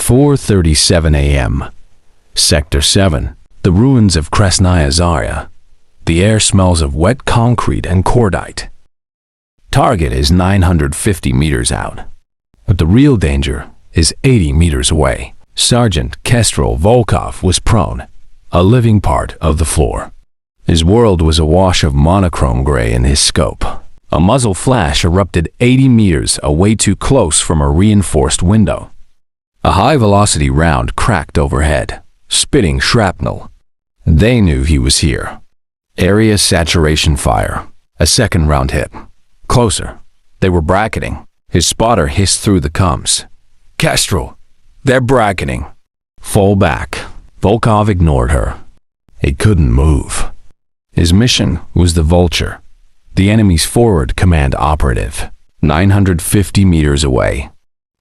4:37 a.m. Sector 7, the ruins of Krasnaya Zarya. The air smells of wet concrete and cordite. Target is 950 meters out, but the real danger is 80 meters away. Sergeant Kestrel Volkov was prone, a living part of the floor. His world was a wash of monochrome gray in his scope. A muzzle flash erupted 80 meters away too close from a reinforced window. A high-velocity round cracked overhead, spitting shrapnel. They knew he was here. Area saturation fire. A second round hit. Closer. They were bracketing. His spotter hissed through the comms. "Kestrel, they're bracketing." "Fall back." Volkov ignored her. He couldn't move. His mission was the Vulture, the enemy's forward command operative, 950 meters away.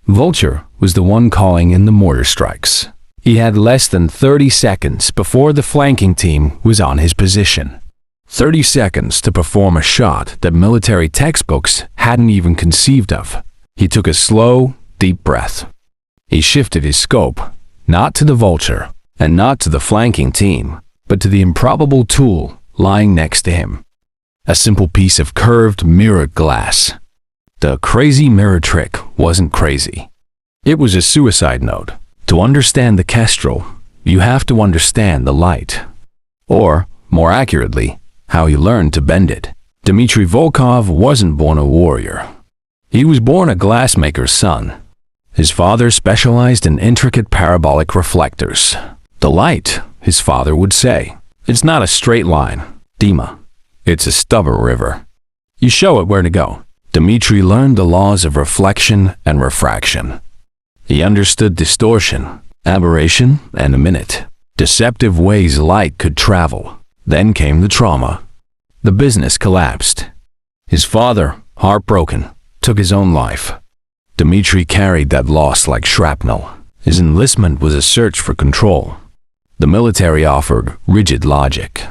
Vulture was the one calling in the mortar strikes. He had less than 30 seconds before the flanking team was on his position. 30 seconds to perform a shot that military textbooks hadn't even conceived of. He took a slow, deep breath. He shifted his scope, not to the Vulture, and not to the flanking team, but to the improbable tool lying next to him. A simple piece of curved mirrored glass. The crazy mirror trick wasn't crazy. It was a suicide note. To understand the Kestrel, you have to understand the light. Or, more accurately, how he learned to bend it. Dmitry Volkov wasn't born a warrior. He was born a glassmaker's son. His father specialized in intricate parabolic reflectors. The light, his father would say, it's not a straight line, Dima. It's a stubborn river. You show it where to go. Dmitry learned the laws of reflection and refraction. He understood distortion, aberration, and a minute. Deceptive ways light could travel. Then came the trauma. The business collapsed. His father, heartbroken, took his own life. Dmitry carried that loss like shrapnel. His enlistment was a search for control. The military offered rigid logic.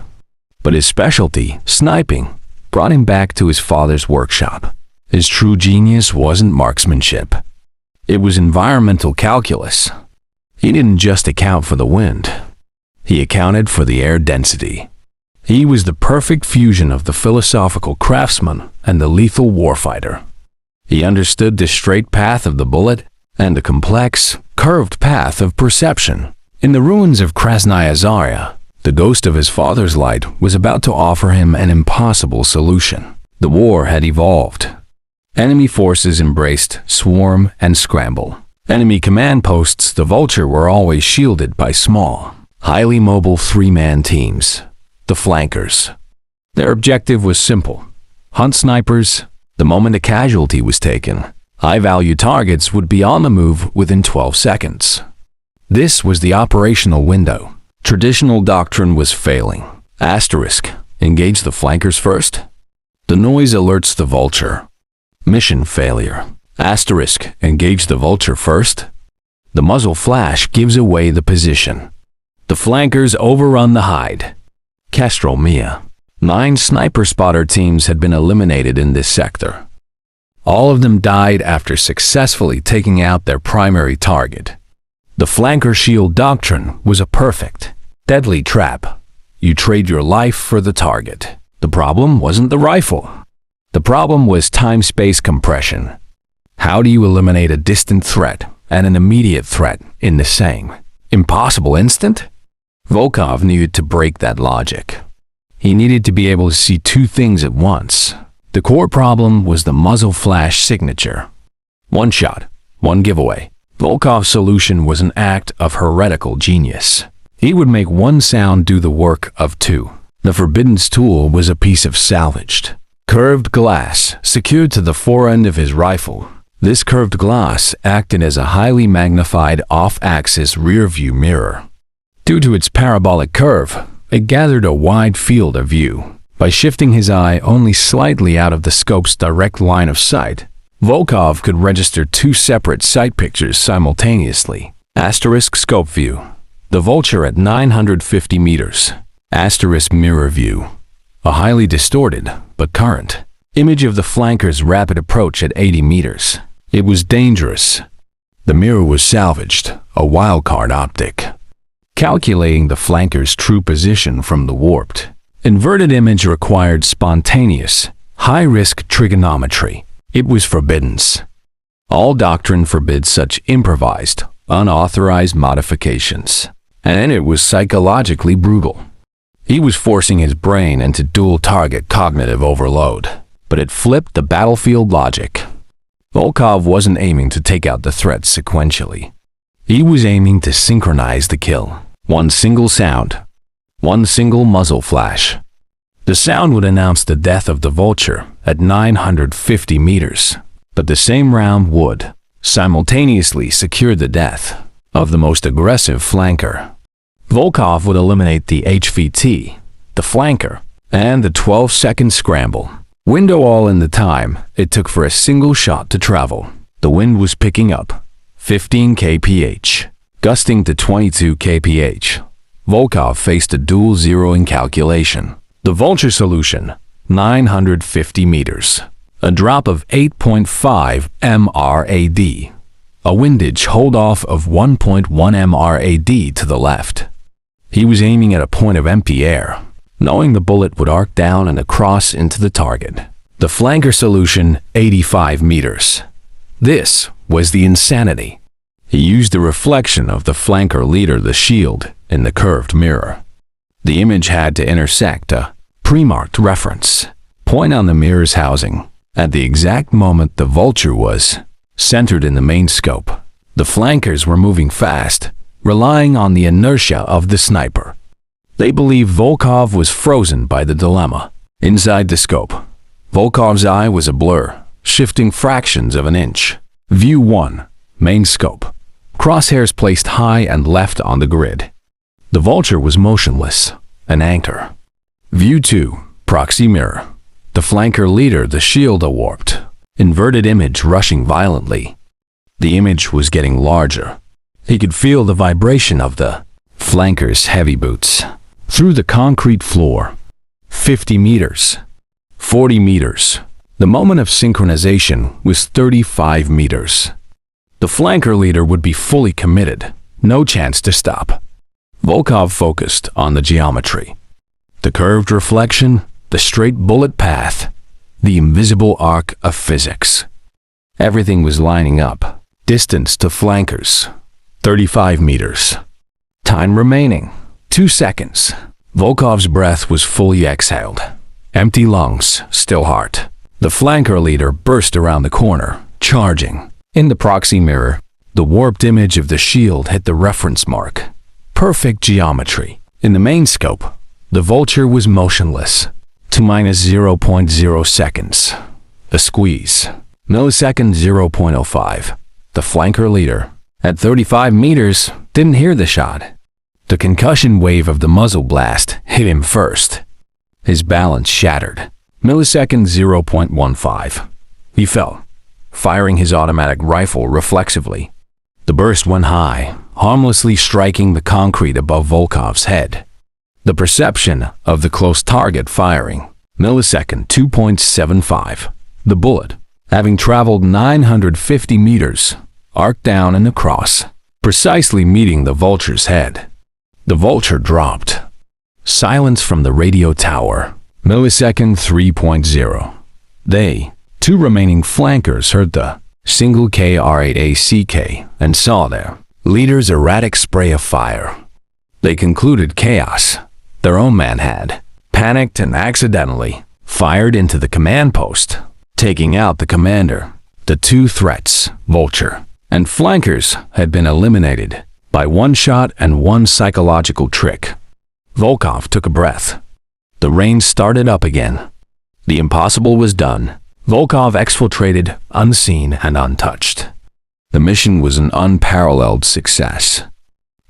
But his specialty, sniping, brought him back to his father's workshop. His true genius wasn't marksmanship. It was environmental calculus. He didn't just account for the wind. He accounted for the air density. He was the perfect fusion of the philosophical craftsman and the lethal warfighter. He understood the straight path of the bullet and the complex, curved path of perception. In the ruins of Krasnaya Zarya, the ghost of his father's light was about to offer him an impossible solution. The war had evolved. Enemy forces embraced Swarm-and-Scramble. Enemy command posts, the Vulture, were always shielded by small, highly mobile three-man teams, the flankers. Their objective was simple: hunt snipers. The moment a casualty was taken, high-value targets would be on the move within 12 seconds. This was the operational window. Traditional doctrine was failing. Asterisk, engage the flankers first. The noise alerts the Vulture. Mission failure. Asterisk, engage the Vulture first. The muzzle flash gives away the position. The flankers overrun the hide. Kestrel Mia. 9 sniper spotter teams had been eliminated in this sector. All of them died after successfully taking out their primary target. The flanker shield doctrine was a perfect, deadly trap. You trade your life for the target. The problem wasn't the rifle. The problem was time-space compression. How do you eliminate a distant threat and an immediate threat in the same impossible instant? Volkov needed to break that logic. He needed to be able to see 2 things at once. The core problem was the muzzle flash signature. 1 shot, 1 giveaway. Volkov's solution was an act of heretical genius. He would make 1 sound do the work of 2. The forbidden's tool was a piece of salvaged, curved glass secured to the forend of his rifle. This curved glass acted as a highly magnified off-axis rear-view mirror. Due to its parabolic curve, it gathered a wide field of view. By shifting his eye only slightly out of the scope's direct line of sight, Volkov could register 2 separate sight pictures simultaneously. Asterisk scope view. The Vulture at 950 meters. Asterisk mirror view. A highly distorted, but current, image of the flanker's rapid approach at 80 meters. It was dangerous. The mirror was salvaged, a wildcard optic, calculating the flanker's true position from the warped. Inverted image required spontaneous, high-risk trigonometry. It was forbidden. All doctrine forbids such improvised, unauthorized modifications. And it was psychologically brutal. He was forcing his brain into dual-target cognitive overload, but it flipped the battlefield logic. Volkov wasn't aiming to take out the threat sequentially. He was aiming to synchronize the kill. One single sound, one single muzzle flash. The sound would announce the death of the Vulture at 950 meters, but the same round would simultaneously secure the death of the most aggressive flanker. Volkov would eliminate the HVT, the flanker, and the 12-second scramble window all in the time it took for a single shot to travel. The wind was picking up, 15 kph, gusting to 22 kph. Volkov faced a dual zeroing calculation. The Vulture solution, 950 meters, a drop of 8.5 mrad, a windage hold-off of 1.1 mrad to the left. He was aiming at a point of empty air, knowing the bullet would arc down and across into the target. The flanker solution, 85 meters. This was the insanity. He used the reflection of the flanker leader, the shield, in the curved mirror. The image had to intersect a pre-marked reference point on the mirror's housing. At the exact moment the Vulture was centered in the main scope, the flankers were moving fast, relying on the inertia of the sniper. They believed Volkov was frozen by the dilemma. Inside the scope, Volkov's eye was a blur, shifting fractions of an inch. View 1, main scope. Crosshairs placed high and left on the grid. The Vulture was motionless, an anchor. View 2, proxy mirror. The flanker leader, the shield, warped. Inverted image rushing violently. The image was getting larger. He could feel the vibration of the flanker's heavy boots through the concrete floor. 50 meters. 40 meters. The moment of synchronization was 35 meters. The flanker leader would be fully committed. No chance to stop. Volkov focused on the geometry. The curved reflection, the straight bullet path, the invisible arc of physics. Everything was lining up. Distance to flankers, 35 meters. Time remaining, 2 seconds. Volkov's breath was fully exhaled. Empty lungs, still heart. The flanker leader burst around the corner, charging. In the proxy mirror, the warped image of the shield hit the reference mark. Perfect geometry. In the main scope, the Vulture was motionless. To -0.0 seconds. A squeeze. Millisecond 0.05. The flanker leader, at 35 meters, didn't hear the shot. The concussion wave of the muzzle blast hit him first. His balance shattered. Millisecond 0.15. He fell, firing his automatic rifle reflexively. The burst went high, harmlessly striking the concrete above Volkov's head. The perception of the close target firing. Millisecond 2.75. The bullet, having traveled 950 meters, arced down and across, precisely meeting the Vulture's head. The Vulture dropped. Silence from the radio tower. Millisecond 3.0. They, two remaining flankers, heard the single KR8ACK and saw their leader's erratic spray of fire. They concluded chaos. Their own man had panicked and accidentally fired into the command post, taking out the commander. The two threats, Vulture and flankers, had been eliminated by one shot and one psychological trick. Volkov took a breath. The rain started up again. The impossible was done. Volkov exfiltrated, unseen and untouched. The mission was an unparalleled success.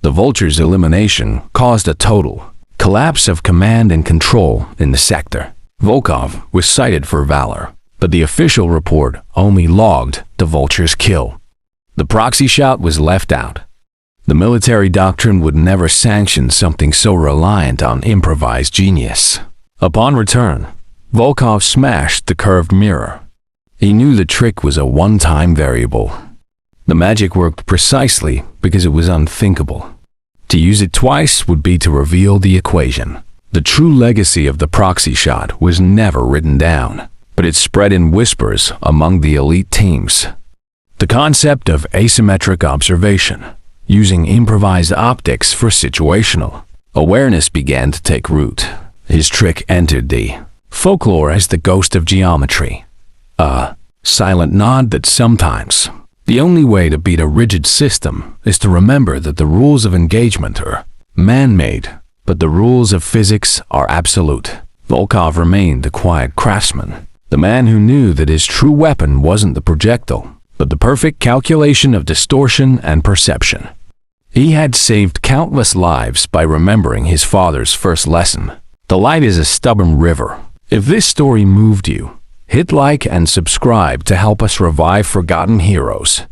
The Vulture's elimination caused a total collapse of command and control in the sector. Volkov was cited for valor, but the official report only logged the Vulture's kill. The proxy shot was left out. The military doctrine would never sanction something so reliant on improvised genius. Upon return, Volkov smashed the curved mirror. He knew the trick was a one-time variable. The magic worked precisely because it was unthinkable. To use it twice would be to reveal the equation. The true legacy of the proxy shot was never written down, but it spread in whispers among the elite teams. The concept of asymmetric observation, using improvised optics for situational awareness, began to take root. His trick entered the folklore as the ghost of geometry, a silent nod that sometimes the only way to beat a rigid system is to remember that the rules of engagement are man-made, but the rules of physics are absolute. Volkov remained a quiet craftsman, the man who knew that his true weapon wasn't the projectile, but the perfect calculation of distortion and perception. He had saved countless lives by remembering his father's first lesson. The light is a stubborn river. If this story moved you, hit like and subscribe to help us revive forgotten heroes.